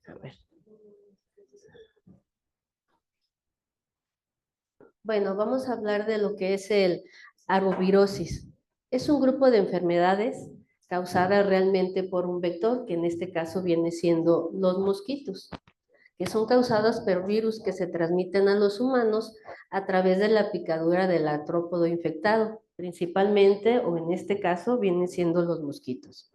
A ver. Bueno, vamos a hablar de lo que es el arbovirosis. Es un grupo de enfermedades causadas realmente por un vector, que en este caso viene siendo los mosquitos, que son causados por virus que se transmiten a los humanos a través de la picadura del artrópodo infectado, principalmente, o en este caso, vienen siendo los mosquitos.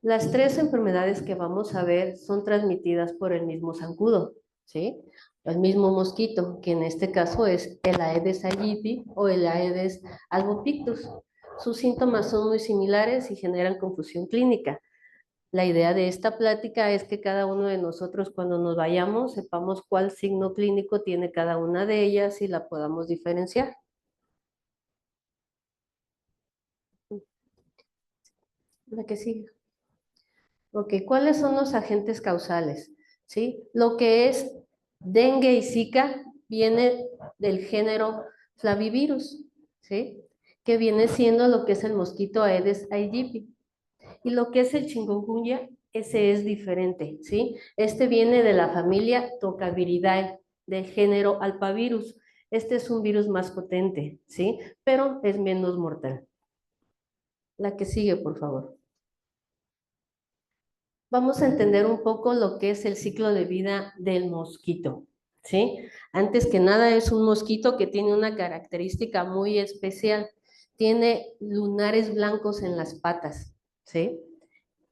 Las tres enfermedades que vamos a ver son transmitidas por el mismo zancudo, ¿sí? El mismo mosquito, que en este caso es el Aedes aegypti o el Aedes albopictus. Sus síntomas son muy similares y generan confusión clínica. La idea de esta plática es que cada uno de nosotros cuando nos vayamos sepamos cuál signo clínico tiene cada una de ellas y la podamos diferenciar. La que sigue. Ok, ¿cuáles son los agentes causales? ¿Sí? Lo que es dengue y zika viene del género Flavivirus, ¿sí? Que viene siendo lo que es el mosquito Aedes aegypti. Y lo que es el chikungunya, ese es diferente, ¿sí? Este viene de la familia Tocaviridae, del género Alpavirus. Este es un virus más potente, ¿sí? Pero es menos mortal. La que sigue, por favor. Vamos a entender un poco lo que es el ciclo de vida del mosquito, ¿sí? Antes que nada es un mosquito que tiene una característica muy especial. Tiene lunares blancos en las patas, ¿sí?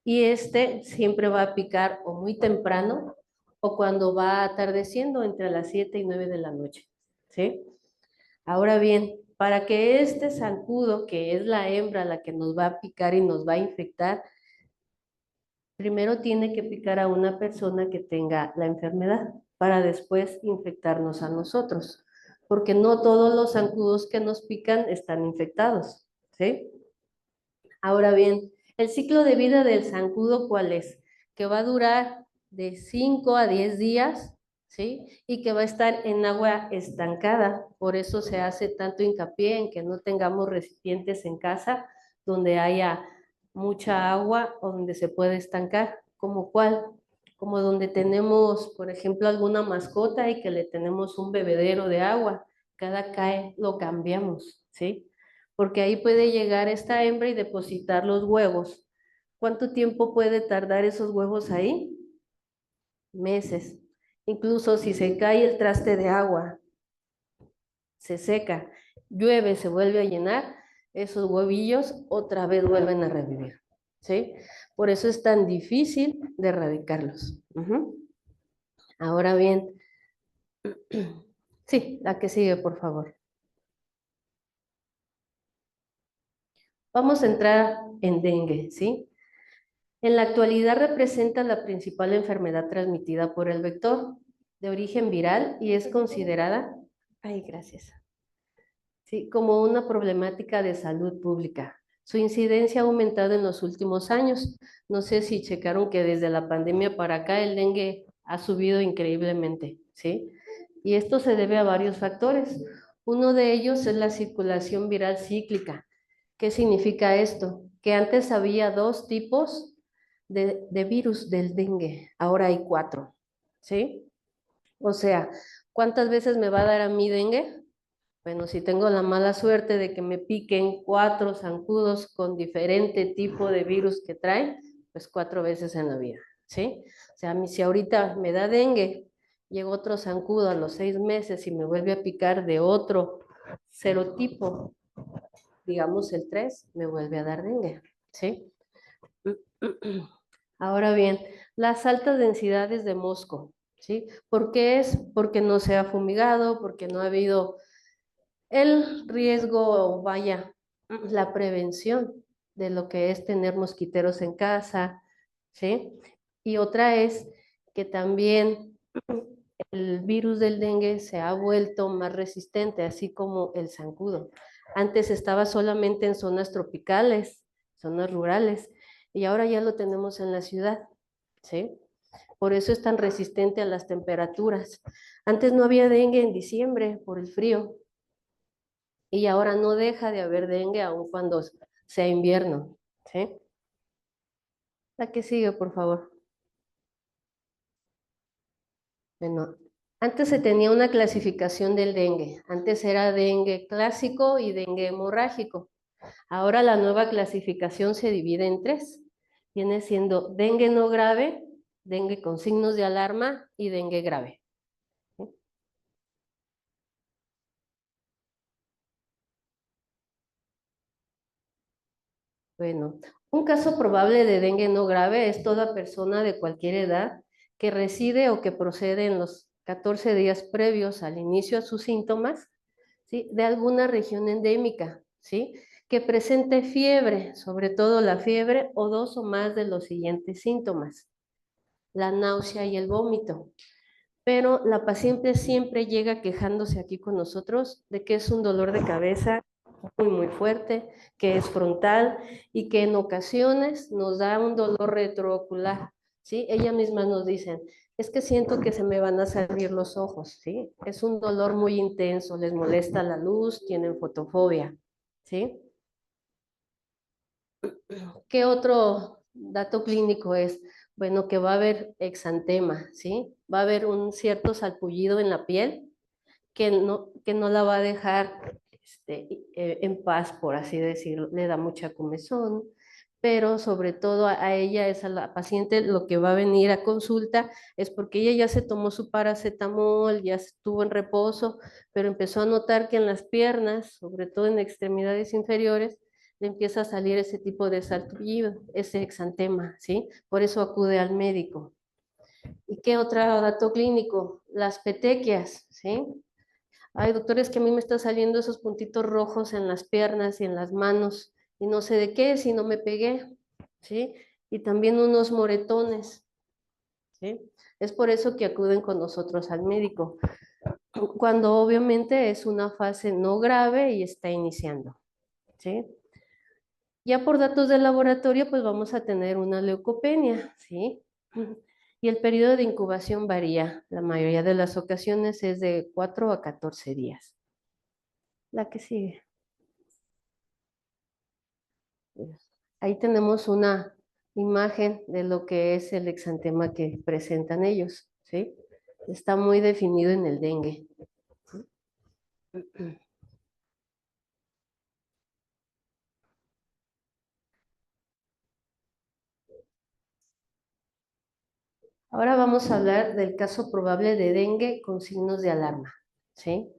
Y este siempre va a picar o muy temprano o cuando va atardeciendo entre las 7 y 9 de la noche, ¿sí? Ahora bien, para que este zancudo, que es la hembra la que nos va a picar y nos va a infectar, primero tiene que picar a una persona que tenga la enfermedad para después infectarnos a nosotros, porque no todos los zancudos que nos pican están infectados, ¿sí? Ahora bien, el ciclo de vida del zancudo, ¿cuál es? Que va a durar de 5 a 10 días, ¿sí? Y que va a estar en agua estancada. Por eso se hace tanto hincapié en que no tengamos recipientes en casa donde haya mucha agua o donde se puede estancar. ¿Como cuál? Como donde tenemos, por ejemplo, alguna mascota y que le tenemos un bebedero de agua. Cada cae lo cambiamos, ¿sí? Porque ahí puede llegar esta hembra y depositar los huevos. ¿Cuánto tiempo puede tardar esos huevos ahí? Meses. Incluso si se cae el traste de agua, se seca, llueve, se vuelve a llenar, esos huevillos otra vez vuelven a revivir, ¿sí? Por eso es tan difícil de erradicarlos. Ahora bien, sí, la que sigue, por favor. Vamos a entrar en dengue, ¿sí? En la actualidad representa la principal enfermedad transmitida por el vector de origen viral y es considerada, ay, gracias, sí, como una problemática de salud pública. Su incidencia ha aumentado en los últimos años. No sé si checaron que desde la pandemia para acá el dengue ha subido increíblemente, ¿sí? Y esto se debe a varios factores. Uno de ellos es la circulación viral cíclica. ¿Qué significa esto? Que antes había dos tipos de virus del dengue, ahora hay cuatro, ¿sí? O sea, ¿cuántas veces me va a dar a mí dengue? Bueno, si tengo la mala suerte de que me piquen cuatro zancudos con diferente tipo de virus que traen, pues 4 veces en la vida, ¿sí? O sea, a mí si ahorita me da dengue, llega otro zancudo a los 6 meses y me vuelve a picar de otro serotipo, digamos el 3, me vuelve a dar dengue, ¿sí? Ahora bien, las altas densidades de mosco, ¿sí? ¿Por qué es? Porque no se ha fumigado, porque no ha habido el riesgo, vaya, la prevención de lo que es tener mosquiteros en casa, ¿sí? Y otra es que también el virus del dengue se ha vuelto más resistente, así como el zancudo. Antes estaba solamente en zonas tropicales, zonas rurales, y ahora ya lo tenemos en la ciudad, ¿sí? Por eso es tan resistente a las temperaturas. Antes no había dengue en diciembre por el frío, y ahora no deja de haber dengue aun cuando sea invierno, ¿sí? La que sigue, por favor. Bueno, antes se tenía una clasificación del dengue. Antes era dengue clásico y dengue hemorrágico. Ahora la nueva clasificación se divide en tres. Viene siendo dengue no grave, dengue con signos de alarma y dengue grave. ¿Sí? Bueno, un caso probable de dengue no grave es toda persona de cualquier edad que reside o que procede en los 14 días previos al inicio de sus síntomas, ¿sí? De alguna región endémica, ¿sí? Que presente fiebre, sobre todo la fiebre o dos o más de los siguientes síntomas, la náusea y el vómito. Pero la paciente siempre llega quejándose aquí con nosotros de que es un dolor de cabeza muy fuerte, que es frontal y que en ocasiones nos da un dolor retroocular, ¿sí? Ella misma nos dicen, es que siento que se me van a salir los ojos, ¿sí? Es un dolor muy intenso, les molesta la luz, tienen fotofobia, ¿sí? ¿Qué otro dato clínico es? Bueno, que va a haber exantema, ¿sí? Va a haber un cierto salpullido en la piel que no la va a dejar en paz, por así decirlo. Le da mucha comezón, pero sobre todo a ella, es a la paciente, lo que va a venir a consulta es porque ella ya se tomó su paracetamol, ya estuvo en reposo, pero empezó a notar que en las piernas, sobre todo en extremidades inferiores, le empieza a salir ese tipo de salpullido, ese exantema, ¿sí? Por eso acude al médico. ¿Y qué otro dato clínico? Las petequias, ¿sí? Ay, doctor, es que a mí me están saliendo esos puntitos rojos en las piernas y en las manos y no sé de qué, si no me pegué, ¿sí? Y también unos moretones, ¿sí? Es por eso que acuden con nosotros al médico, cuando obviamente es una fase no grave y está iniciando, ¿sí? Ya por datos de laboratorio, pues vamos a tener una leucopenia, ¿sí? Y el periodo de incubación varía. La mayoría de las ocasiones es de 4 a 14 días. La que sigue. Ahí tenemos una imagen de lo que es el exantema que presentan ellos, ¿sí? Está muy definido en el dengue. Ahora vamos a hablar del caso probable de dengue con signos de alarma, ¿sí?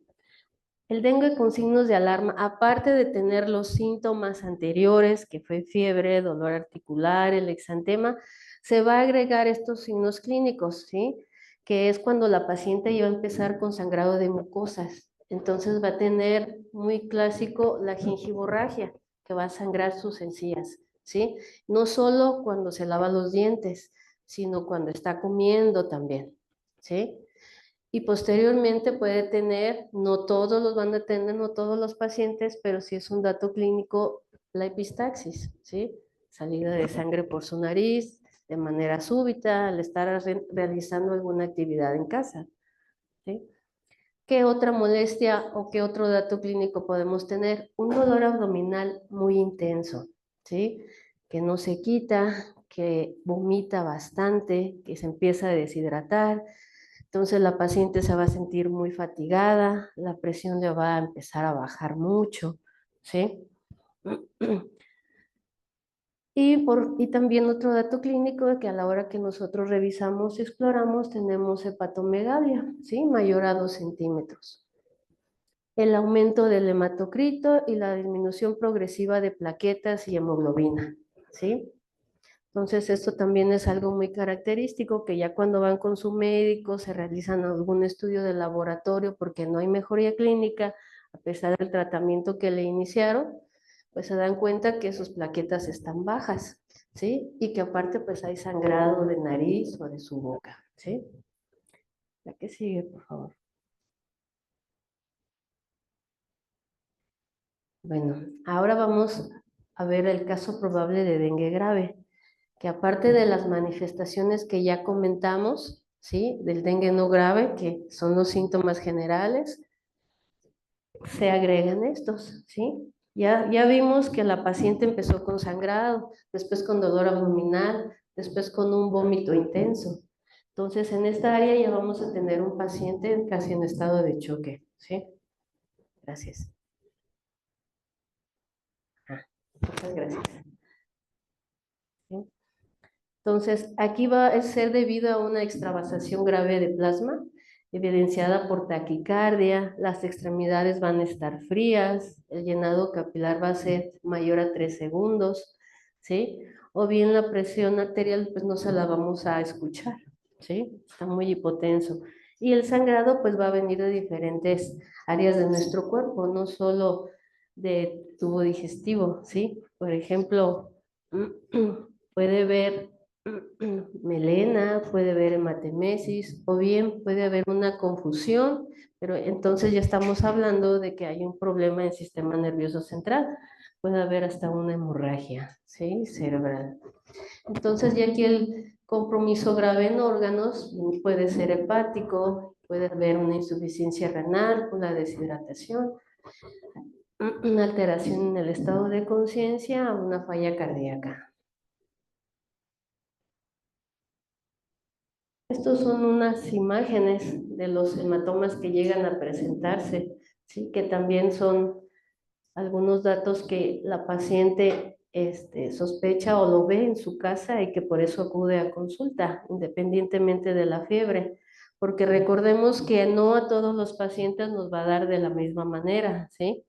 El dengue con signos de alarma, aparte de tener los síntomas anteriores, que fue fiebre, dolor articular, el exantema, se va a agregar estos signos clínicos, ¿sí? Que es cuando la paciente iba a empezar con sangrado de mucosas. Entonces va a tener muy clásico la gingivorragia, que va a sangrar sus encías, ¿sí? No solo cuando se lava los dientes, sino cuando está comiendo también, ¿sí? Y posteriormente puede tener, no todos los van a tener, no todos los pacientes, pero sí es un dato clínico, la epistaxis, ¿sí? Salida de sangre por su nariz de manera súbita al estar realizando alguna actividad en casa, ¿sí? ¿Qué otra molestia o qué otro dato clínico podemos tener? Un dolor abdominal muy intenso, ¿sí? Que no se quita, que vomita bastante, que se empieza a deshidratar. Entonces la paciente se va a sentir muy fatigada, la presión le va a empezar a bajar mucho, ¿sí? Y también otro dato clínico de que a la hora que nosotros revisamos y exploramos tenemos hepatomegalia, ¿sí? Mayor a 2 centímetros. El aumento del hematocrito y la disminución progresiva de plaquetas y hemoglobina, ¿sí? Entonces, esto también es algo muy característico, que ya cuando van con su médico se realizan algún estudio de laboratorio porque no hay mejoría clínica, a pesar del tratamiento que le iniciaron, pues se dan cuenta que sus plaquetas están bajas, ¿sí? Y que aparte pues hay sangrado de nariz o de su boca, ¿sí? La que sigue, por favor. Bueno, ahora vamos a ver el caso probable de dengue grave, que aparte de las manifestaciones que ya comentamos, ¿sí? Del dengue no grave, que son los síntomas generales, se agregan estos, ¿sí? Ya vimos que la paciente empezó con sangrado, después con dolor abdominal, después con un vómito intenso. Entonces, en esta área ya vamos a tener un paciente casi en estado de choque, ¿sí? Gracias. Muchas gracias. ¿Sí? Entonces, aquí va a ser debido a una extravasación grave de plasma, evidenciada por taquicardia, las extremidades van a estar frías, el llenado capilar va a ser mayor a 3 segundos, ¿sí? O bien la presión arterial, pues no se la vamos a escuchar, ¿sí? Está muy hipotenso. Y el sangrado, pues va a venir de diferentes áreas de nuestro cuerpo, no solo de tubo digestivo, ¿sí? Por ejemplo, puede ver melena, puede haber hematemesis o bien puede haber una confusión, pero entonces ya estamos hablando de que hay un problema en el sistema nervioso central. Puede haber hasta una hemorragia, ¿sí? Cerebral. Entonces ya aquí el compromiso grave en órganos puede ser hepático, puede haber una insuficiencia renal, una deshidratación, una alteración en el estado de conciencia, una falla cardíaca. Estos son unas imágenes de los hematomas que llegan a presentarse, ¿sí? Que también son algunos datos que la paciente sospecha o lo ve en su casa y que por eso acude a consulta, independientemente de la fiebre, porque recordemos que no a todos los pacientes nos va a dar de la misma manera, ¿sí?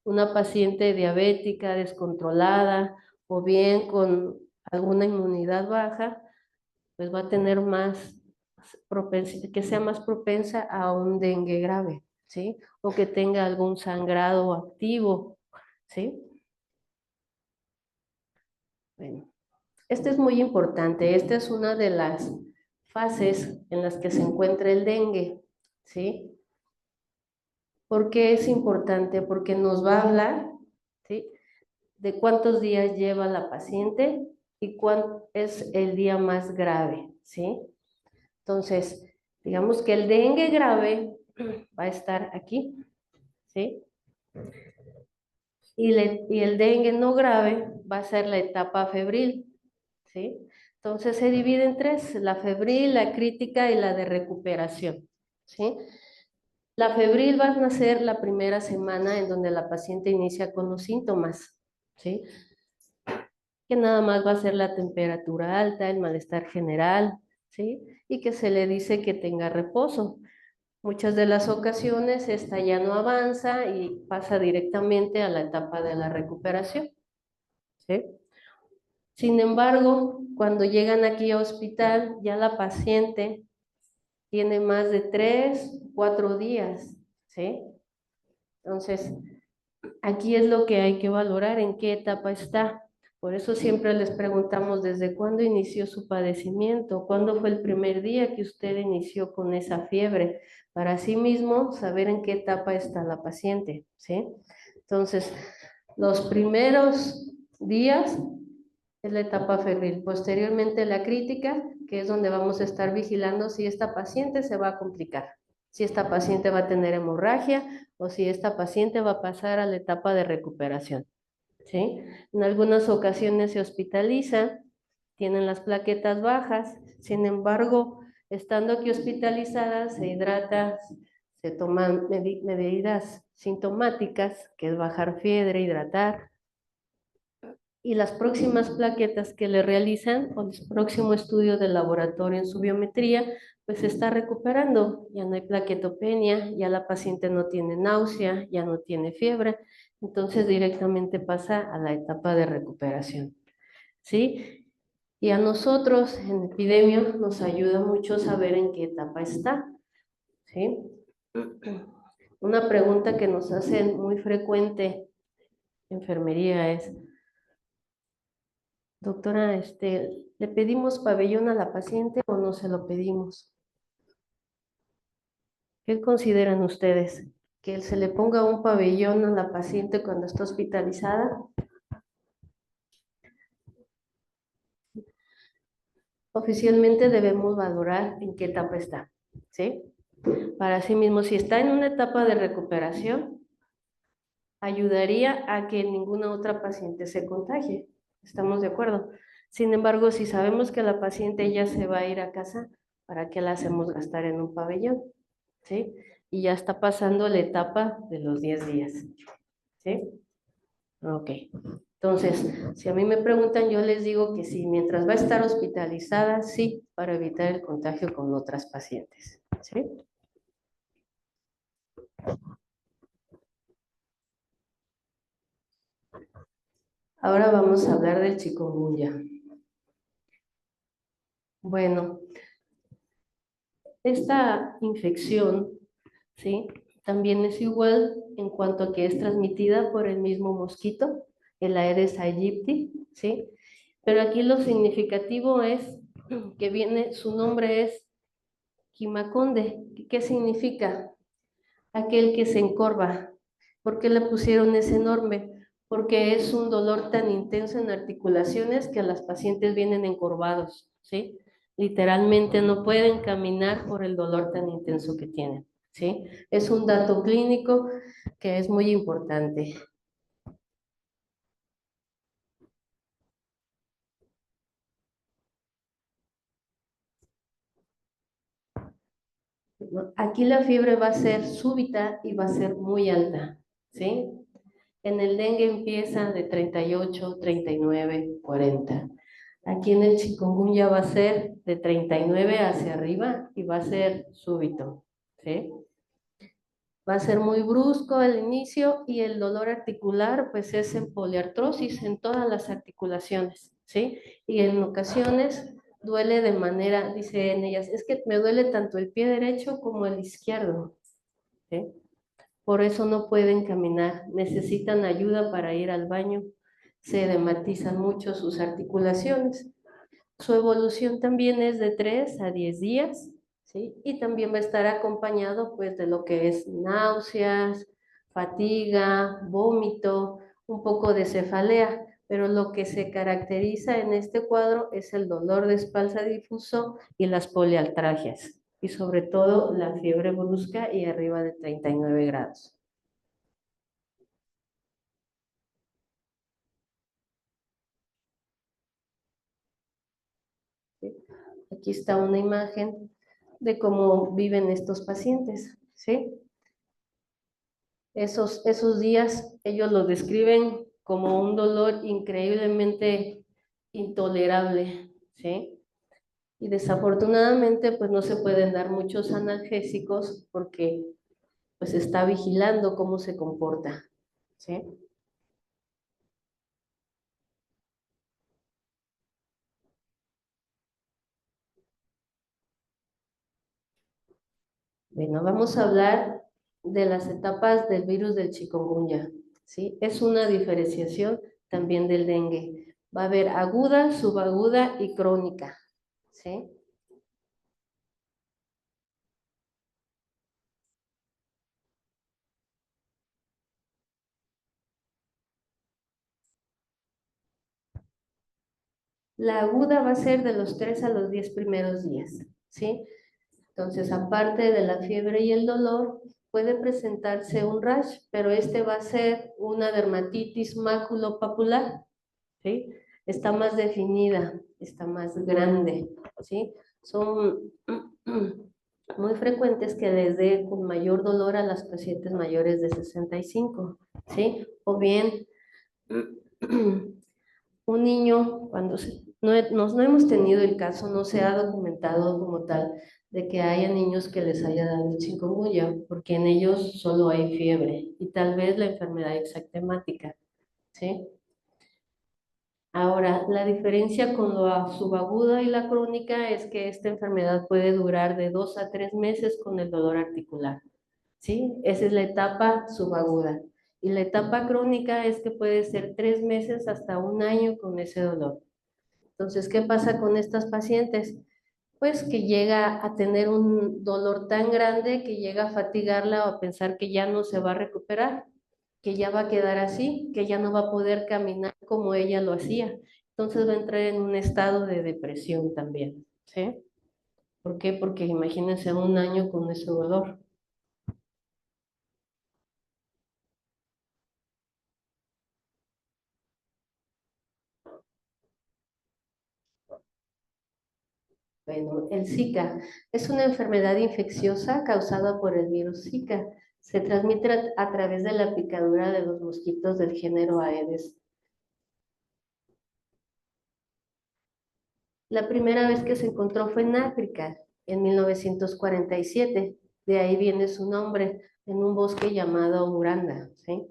Una paciente diabética, descontrolada o bien con alguna inmunidad baja, pues va a tener más que sea más propensa a un dengue grave, ¿sí? O que tenga algún sangrado activo, ¿sí? Bueno, este es muy importante. Esta es una de las fases en las que se encuentra el dengue, ¿sí? ¿Por qué es importante? Porque nos va a hablar, ¿sí? De cuántos días lleva la paciente y cuál es el día más grave, ¿sí? Entonces, digamos que el dengue grave va a estar aquí, ¿sí? Y el dengue no grave va a ser la etapa febril, ¿sí? Entonces se divide en tres, la febril, la crítica y la de recuperación, ¿sí? La febril va a ser la primera semana en donde la paciente inicia con los síntomas, ¿sí? Que nada más va a ser la temperatura alta, el malestar general, ¿sí? Y que se le dice que tenga reposo. Muchas de las ocasiones esta ya no avanza y pasa directamente a la etapa de la recuperación, ¿sí? Sin embargo, cuando llegan aquí a hospital, ya la paciente tiene más de 3, 4 días, ¿sí? Entonces, aquí es lo que hay que valorar, en qué etapa está. Por eso siempre les preguntamos desde cuándo inició su padecimiento, cuándo fue el primer día que usted inició con esa fiebre, para así mismo saber en qué etapa está la paciente, ¿sí? Entonces, los primeros días es la etapa febril, posteriormente la crítica, que es donde vamos a estar vigilando si esta paciente se va a complicar, si esta paciente va a tener hemorragia o si esta paciente va a pasar a la etapa de recuperación, ¿sí? En algunas ocasiones se hospitaliza, tienen las plaquetas bajas, sin embargo, estando aquí hospitalizadas, se hidrata, se toman medidas sintomáticas, que es bajar fiebre, hidratar, y las próximas plaquetas que le realizan o el próximo estudio de laboratorio en su biometría, pues se está recuperando, ya no hay plaquetopenia, ya la paciente no tiene náusea, ya no tiene fiebre, entonces directamente pasa a la etapa de recuperación, ¿sí? Y a nosotros en epidemia nos ayuda mucho saber en qué etapa está, ¿sí? Una pregunta que nos hacen muy frecuente en enfermería es: doctora, ¿le pedimos pabellón a la paciente o no se lo pedimos? ¿Qué consideran ustedes? ¿Que se le ponga un pabellón a la paciente cuando está hospitalizada? Oficialmente debemos valorar en qué etapa está, ¿sí? Para sí mismo, si está en una etapa de recuperación, ayudaría a que ninguna otra paciente se contagie. ¿Estamos de acuerdo? Sin embargo, si sabemos que la paciente ya se va a ir a casa, ¿para qué la hacemos gastar en un pabellón? ¿Sí? Y ya está pasando la etapa de los 10 días. ¿Sí? Ok. Entonces, si a mí me preguntan, yo les digo que sí, mientras va a estar hospitalizada, sí, para evitar el contagio con otras pacientes. ¿Sí? Ahora vamos a hablar del chikungunya. Bueno, esta infección, ¿sí? También es igual en cuanto a que es transmitida por el mismo mosquito, el Aedes aegypti, ¿sí? Pero aquí lo significativo es que viene, su nombre es Quimaconde. ¿Qué significa? Aquel que se encorva. ¿Por qué le pusieron ese nombre? Porque es un dolor tan intenso en articulaciones que a las pacientes vienen encorvados, ¿sí? Literalmente no pueden caminar por el dolor tan intenso que tienen, ¿sí? Es un dato clínico que es muy importante. ¿No? Aquí la fiebre va a ser súbita y va a ser muy alta, ¿sí? En el dengue empieza de 38, 39, 40. Aquí en el chikungunya va a ser de 39 hacia arriba y va a ser súbito, ¿sí? Va a ser muy brusco al inicio y el dolor articular pues es en poliartrosis en todas las articulaciones, ¿sí? Y en ocasiones duele de manera, dicen ellas, es que me duele tanto el pie derecho como el izquierdo, ¿sí? Por eso no pueden caminar, necesitan ayuda para ir al baño, se edematizan mucho sus articulaciones. Su evolución también es de 3 a 10 días, ¿sí? Y también va a estar acompañado pues de lo que es náuseas, fatiga, vómito, un poco de cefalea, pero lo que se caracteriza en este cuadro es el dolor de espalda difuso y las poliartralgias, y sobre todo la fiebre brusca y arriba de 39 grados. ¿Sí? Aquí está una imagen de cómo viven estos pacientes, ¿sí? Esos días ellos los describen como un dolor increíblemente intolerable, ¿sí? Y desafortunadamente pues no se pueden dar muchos analgésicos porque pues está vigilando cómo se comporta, ¿sí? Bueno, vamos a hablar de las etapas del virus del chikungunya, ¿sí? Es una diferenciación también del dengue. Va a haber aguda, subaguda y crónica, ¿sí? La aguda va a ser de los 3 a los 10 primeros días, ¿sí? Entonces, aparte de la fiebre y el dolor, puede presentarse un rash, pero este va a ser una dermatitis maculopapular, ¿sí? Está más definida, está más grande, ¿sí? Son muy frecuentes que les dé con mayor dolor a las pacientes mayores de 65, ¿sí? O bien un niño, no hemos tenido el caso, no se ha documentado como tal de que haya niños que les haya dado el chikungunya, porque en ellos solo hay fiebre y tal vez la enfermedad exantemática, ¿sí? Ahora, la diferencia con la subaguda y la crónica es que esta enfermedad puede durar de 2 a 3 meses con el dolor articular, ¿sí? Esa es la etapa subaguda. Y la etapa crónica es que puede ser 3 meses hasta un año con ese dolor. Entonces, ¿qué pasa con estas pacientes? Pues que llega a tener un dolor tan grande que llega a fatigarla o a pensar que ya no se va a recuperar, que ya va a quedar así, que ya no va a poder caminar como ella lo hacía. Entonces va a entrar en un estado de depresión también, ¿sí? ¿Por qué? Porque imagínense un año con ese dolor. Bueno, el Zika es una enfermedad infecciosa causada por el virus Zika. Se transmite a través de la picadura de los mosquitos del género Aedes. La primera vez que se encontró fue en África, en 1947. De ahí viene su nombre, en un bosque llamado Uranda, ¿sí?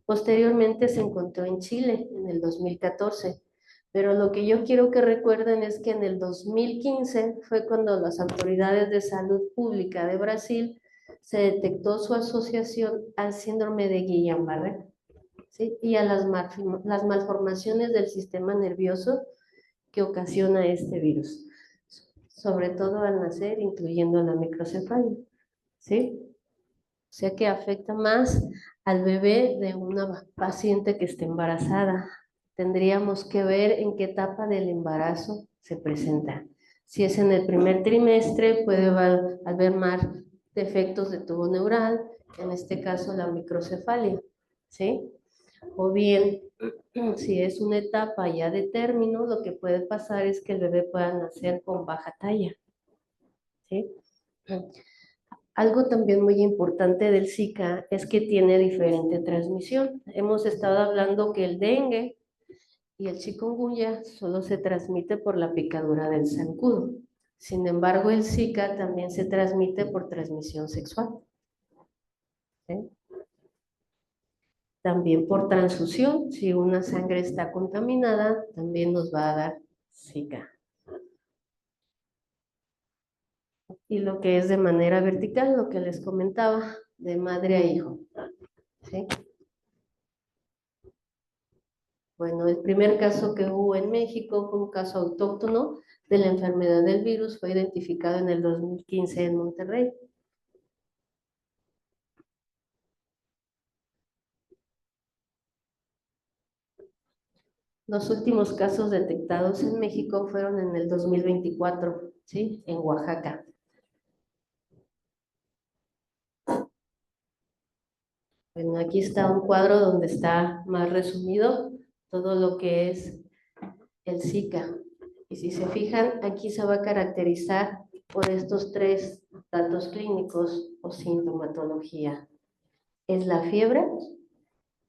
Posteriormente se encontró en Chile en el 2014, pero lo que yo quiero que recuerden es que en el 2015 fue cuando las autoridades de salud pública de Brasil se detectó su asociación al síndrome de Guillain-Barré, ¿sí? Y a las malformaciones del sistema nervioso que ocasiona este virus, sobre todo al nacer, incluyendo la microcefalia, ¿sí? O sea que afecta más al bebé de una paciente que esté embarazada. Tendríamos que ver en qué etapa del embarazo se presenta. Si es en el primer trimestre, puede haber más defectos de tubo neural, en este caso la microcefalia, ¿sí? O bien, si es una etapa ya de término, lo que puede pasar es que el bebé pueda nacer con baja talla, ¿sí? Algo también muy importante del Zika es que tiene diferente transmisión. Hemos estado hablando que el dengue y el chikungunya solo se transmite por la picadura del zancudo. Sin embargo, el Zika también se transmite por transmisión sexual, ¿sí? También por transfusión. Si una sangre está contaminada, también nos va a dar Zika. Y lo que es de manera vertical, lo que les comentaba, de madre a hijo, ¿sí? Bueno, el primer caso que hubo en México fue un caso autóctono de la enfermedad del virus, fue identificado en el 2015 en Monterrey. Los últimos casos detectados en México fueron en el 2024, ¿sí? En Oaxaca. Bueno, aquí está un cuadro donde está más resumido todo lo que es el Zika. Y si se fijan, aquí se va a caracterizar por estos tres datos clínicos o sintomatología. Es la fiebre,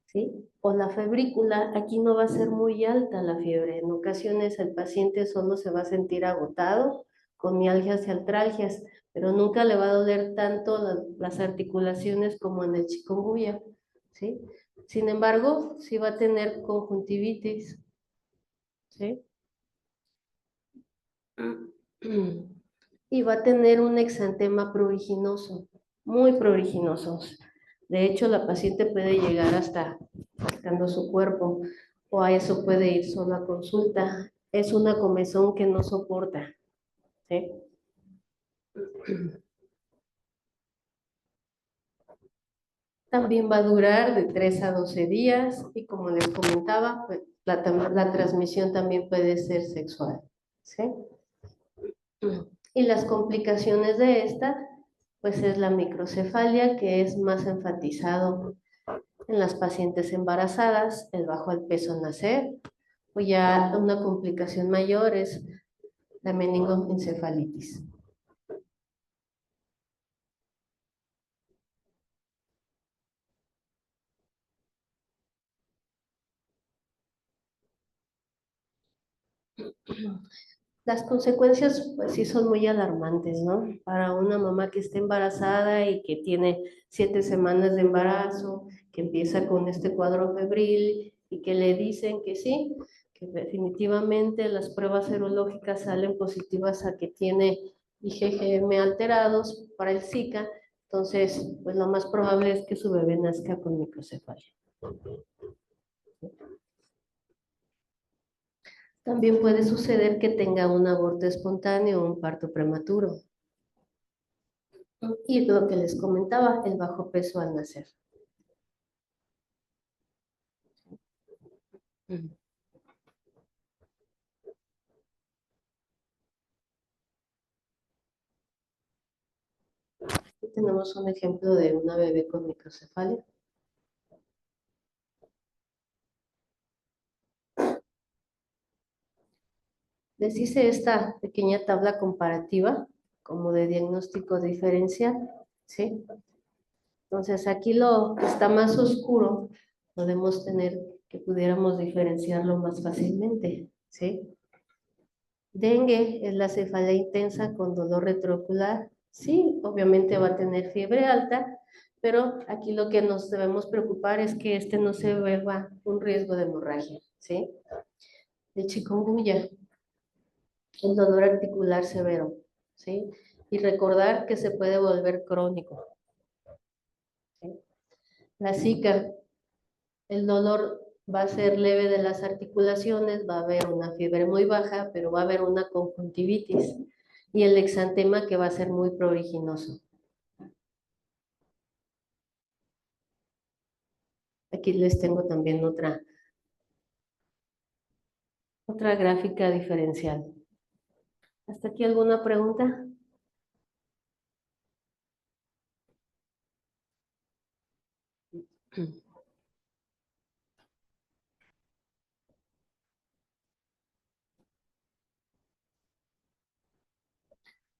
¿sí? O la febrícula, aquí no va a ser muy alta la fiebre. En ocasiones el paciente solo se va a sentir agotado, con mialgias y artralgias, pero nunca le va a doler tanto las articulaciones como en el chikungunya, ¿sí? Sin embargo, sí va a tener conjuntivitis, ¿sí? Y va a tener un exantema pruriginoso, muy pruriginoso. De hecho, la paciente puede llegar hasta afectando su cuerpo, o a eso puede ir solo a consulta. Es una comezón que no soporta, ¿sí? También va a durar de 3 a 12 días y como les comentaba, pues, la transmisión también puede ser sexual, ¿sí? Y las complicaciones de esta, pues es la microcefalia, que es más enfatizado en las pacientes embarazadas, el bajo al peso al nacer, o ya una complicación mayor es la meningoencefalitis. Las consecuencias, pues sí, son muy alarmantes, ¿no? Para una mamá que está embarazada y que tiene 7 semanas de embarazo, que empieza con este cuadro febril y que le dicen que sí, que definitivamente las pruebas serológicas salen positivas a que tiene IgM alterados para el Zika, entonces, pues lo más probable es que su bebé nazca con microcefalia. También puede suceder que tenga un aborto espontáneo o un parto prematuro. Y lo que les comentaba, el bajo peso al nacer. Aquí tenemos un ejemplo de una bebé con microcefalia. Les hice esta pequeña tabla comparativa como de diagnóstico diferencial, ¿sí? Entonces aquí lo que está más oscuro podemos tener que pudiéramos diferenciarlo más fácilmente, ¿sí? Dengue es la cefalea intensa con dolor retroocular. Sí, obviamente va a tener fiebre alta, pero aquí lo que nos debemos preocupar es que este no se vuelva un riesgo de hemorragia, ¿sí? De chikungunya, el dolor articular severo, ¿sí? Y recordar que se puede volver crónico, ¿sí? La Zika, el dolor va a ser leve de las articulaciones, va a haber una fiebre muy baja, pero va a haber una conjuntivitis y el exantema que va a ser muy pruriginoso. Aquí les tengo también otra gráfica diferencial. ¿Hasta aquí alguna pregunta?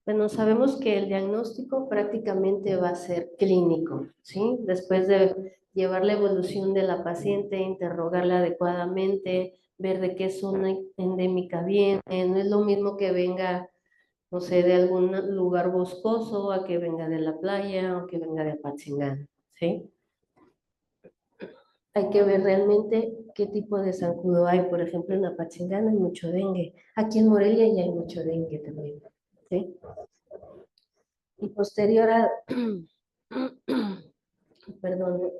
Bueno, sabemos que el diagnóstico prácticamente va a ser clínico, ¿sí? Después de llevar la evolución de la paciente, interrogarla adecuadamente, ver de qué zona endémica viene. No es lo mismo que venga, no sé, de algún lugar boscoso, a que venga de la playa o que venga de Apatzingán, ¿sí? Hay que ver realmente qué tipo de zancudo hay. Por ejemplo, en Apatzingán hay mucho dengue. Aquí en Morelia ya hay mucho dengue también, ¿sí? Y posterior a, perdón,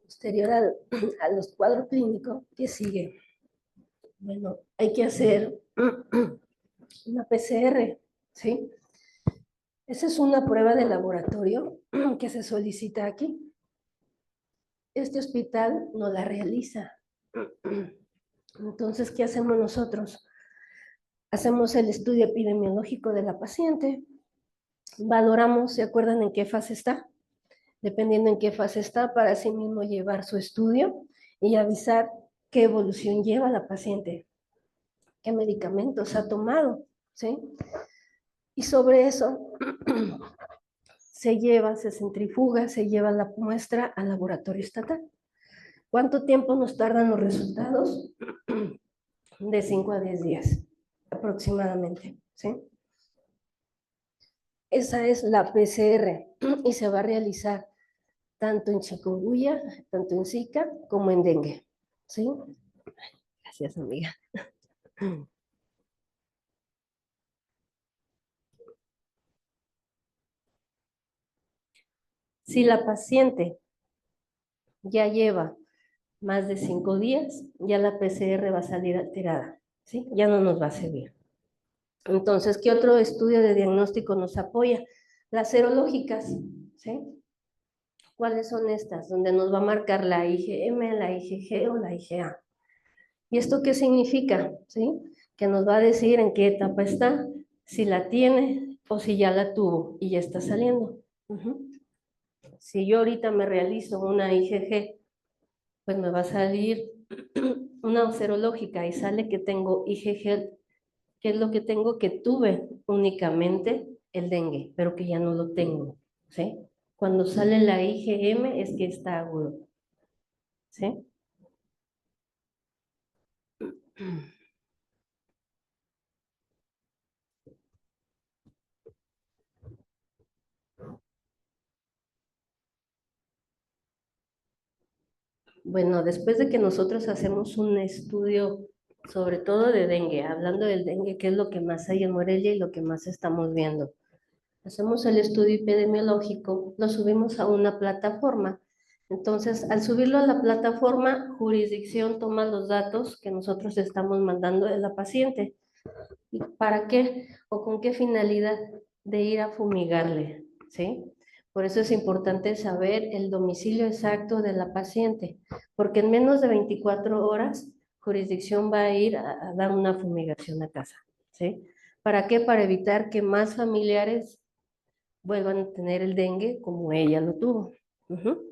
posterior a los cuadros clínicos, ¿qué sigue? Bueno, hay que hacer una PCR, ¿sí? Esa es una prueba de laboratorio que se solicita aquí. Este hospital no la realiza. Entonces, ¿qué hacemos nosotros? Hacemos el estudio epidemiológico de la paciente, valoramos, ¿se acuerdan en qué fase está? Dependiendo en qué fase está, para así mismo llevar su estudio y avisar qué evolución lleva la paciente, qué medicamentos ha tomado, ¿sí? Y sobre eso se centrifuga, se lleva la muestra al laboratorio estatal. ¿Cuánto tiempo nos tardan los resultados? De 5 a 10 días aproximadamente, ¿sí? Esa es la PCR y se va a realizar tanto en chikungunya, tanto en Zika como en dengue, ¿sí? Gracias, amiga. Si la paciente ya lleva más de 5 días, ya la PCR va a salir alterada, ¿sí? Ya no nos va a servir. Entonces, ¿qué otro estudio de diagnóstico nos apoya? Las serológicas, ¿sí? ¿Cuáles son estas? Donde nos va a marcar la IgM, la IgG o la IgA. ¿Y esto qué significa? ¿Sí? Que nos va a decir en qué etapa está, si la tiene o si ya la tuvo y ya está saliendo. Si yo ahorita me realizo una IgG, pues me va a salir una serológica y sale que tengo IgG, que es lo que tengo, que tuve únicamente el dengue, pero que ya no lo tengo, ¿sí? Cuando sale la IgM es que está agudo, ¿sí? Bueno, después de que nosotros hacemos un estudio, sobre todo de dengue, hablando del dengue, que es lo que más hay en Morelia y lo que más estamos viendo, hacemos el estudio epidemiológico, lo subimos a una plataforma. Entonces, al subirlo a la plataforma, jurisdicción toma los datos que nosotros estamos mandando de la paciente. ¿Y para qué o con qué finalidad de ir a fumigarle? ¿Sí? Por eso es importante saber el domicilio exacto de la paciente, porque en menos de 24 horas, jurisdicción va a ir a dar una fumigación a casa, ¿sí? ¿Para qué? Para evitar que más familiares vuelvan a tener el dengue como ella lo tuvo. Ujú.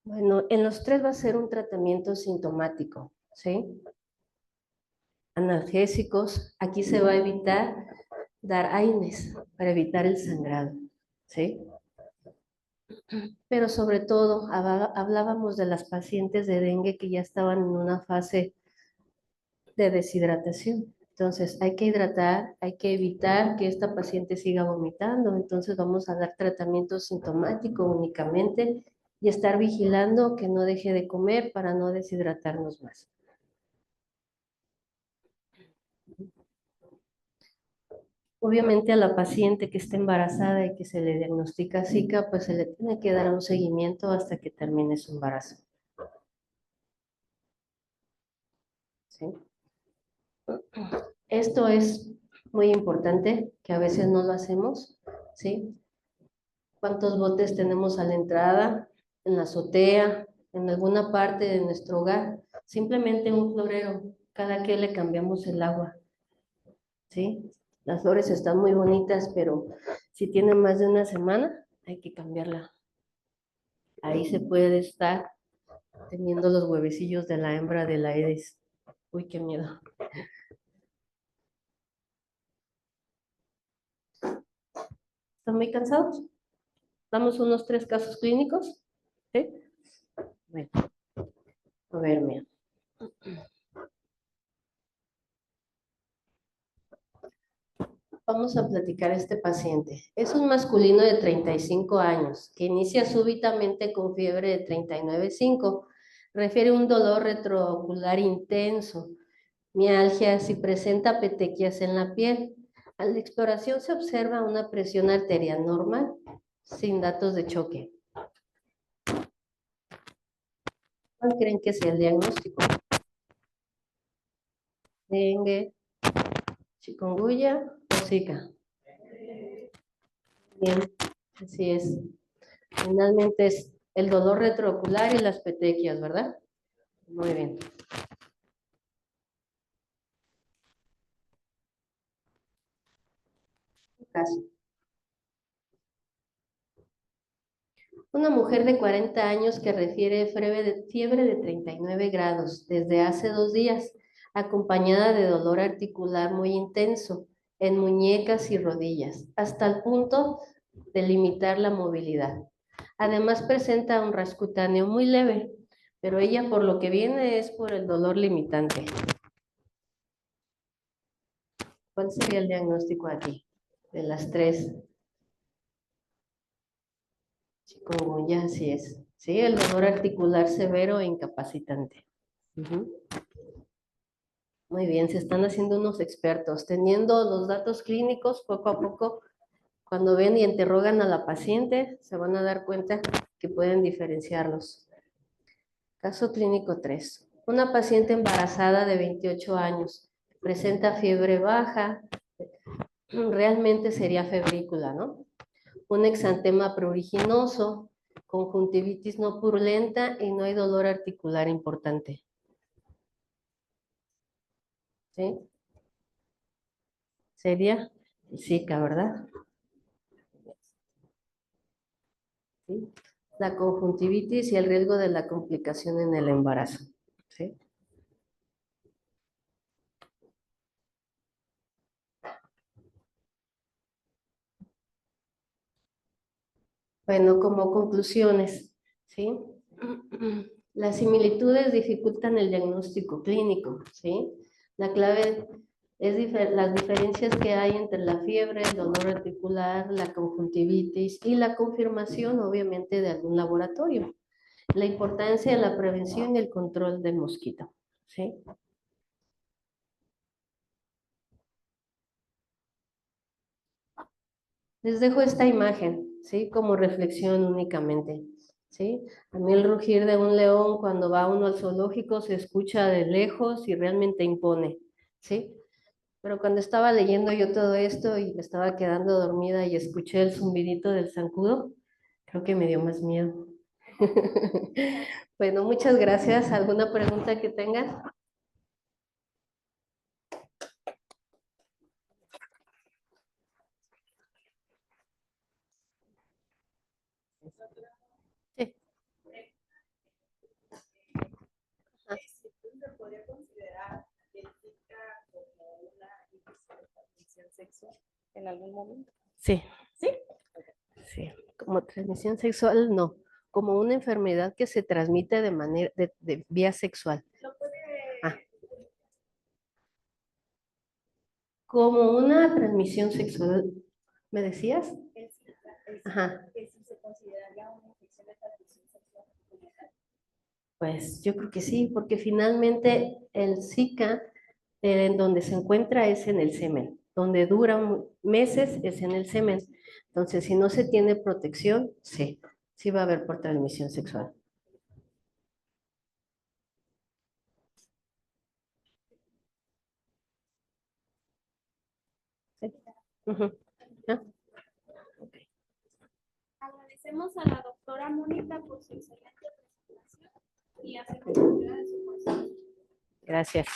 Bueno, en los tres va a ser un tratamiento sintomático, ¿sí? Analgésicos, aquí se va a evitar dar AINES para evitar el sangrado, ¿sí? Pero sobre todo hablábamos de las pacientes de dengue que ya estaban en una fase de deshidratación. Entonces hay que hidratar, hay que evitar que esta paciente siga vomitando. Entonces vamos a dar tratamiento sintomático únicamente y estar vigilando que no deje de comer para no deshidratarnos más. Obviamente a la paciente que esté embarazada y que se le diagnostica Zika, pues se le tiene que dar un seguimiento hasta que termine su embarazo, ¿sí? Esto es muy importante, que a veces no lo hacemos, ¿sí? ¿Cuántos botes tenemos a la entrada, en la azotea, en alguna parte de nuestro hogar? Simplemente un florero, cada que le cambiamos el agua, ¿sí? Las flores están muy bonitas, pero si tienen más de una semana, hay que cambiarla. Ahí se puede estar teniendo los huevecillos de la hembra de la Aedes. Uy, qué miedo. ¿Están muy cansados? Damos unos 3 casos clínicos, ¿sí? Bueno, a ver, mira. Vamos a platicar a este paciente. Es un masculino de 35 años que inicia súbitamente con fiebre de 39,5. Refiere un dolor retroocular intenso, mialgias y presenta petequias en la piel. A la exploración se observa una presión arterial normal, sin datos de choque. ¿Cuál creen que sea el diagnóstico? Dengue, chikungunya o Zika. Bien, así es. Finalmente es el dolor retroocular y las petequias, ¿verdad? Muy bien. Caso. Una mujer de 40 años que refiere fiebre de 39 grados desde hace 2 días, acompañada de dolor articular muy intenso en muñecas y rodillas, hasta el punto de limitar la movilidad. Además presenta un rasgo cutáneo muy leve, pero ella por lo que viene es por el dolor limitante. ¿Cuál sería el diagnóstico aquí? De las tres. Chikungunya, así es. Sí, el dolor articular severo e incapacitante. Ujú. Muy bien, se están haciendo unos expertos. Teniendo los datos clínicos, poco a poco, cuando ven y interrogan a la paciente, se van a dar cuenta que pueden diferenciarlos. Caso clínico 3. Una paciente embarazada de 28 años. Presenta fiebre baja. Realmente sería febrícula, ¿no? Un exantema pruriginoso, conjuntivitis no purulenta y no hay dolor articular importante. ¿Sí? Sería Zika, ¿verdad? ¿Sí? La conjuntivitis y el riesgo de la complicación en el embarazo. ¿Sí? Bueno, como conclusiones, ¿sí? Las similitudes dificultan el diagnóstico clínico, ¿sí? La clave es las diferencias que hay entre la fiebre, el dolor articular, la conjuntivitis y la confirmación, obviamente, de algún laboratorio. La importancia de la prevención y el control del mosquito, ¿sí? Les dejo esta imagen, ¿sí? Como reflexión únicamente. ¿sí? A mí el rugir de un león cuando va uno al zoológico se escucha de lejos y realmente impone, ¿sí? Pero cuando estaba leyendo yo todo esto y me estaba quedando dormida y escuché el zumbidito del zancudo, creo que me dio más miedo. Bueno, muchas gracias. ¿Alguna pregunta que tengas? Sí. Ah, ¿Se podría considerar el Zika como una infección de transmisión sexual en algún momento? sí, ¿Sí? sí. Como transmisión sexual, no. Como una enfermedad que se transmite de manera, de vía sexual. ¿Lo puede Ah, como una transmisión sexual, ¿me decías? el Zika, Ajá. que si se consideraría una infección de transmisión sexual? Pues yo creo que sí, porque finalmente el Zika en donde se encuentra es en el semen, donde dura meses es en el semen. Entonces, si no se tiene protección, sí, sí va a haber por transmisión sexual. Sí. Ujú. ¿Ah? Ok. Agradecemos a la doctora Mónica por su excelente presentación y hacemos entrega de su conocimiento. Gracias.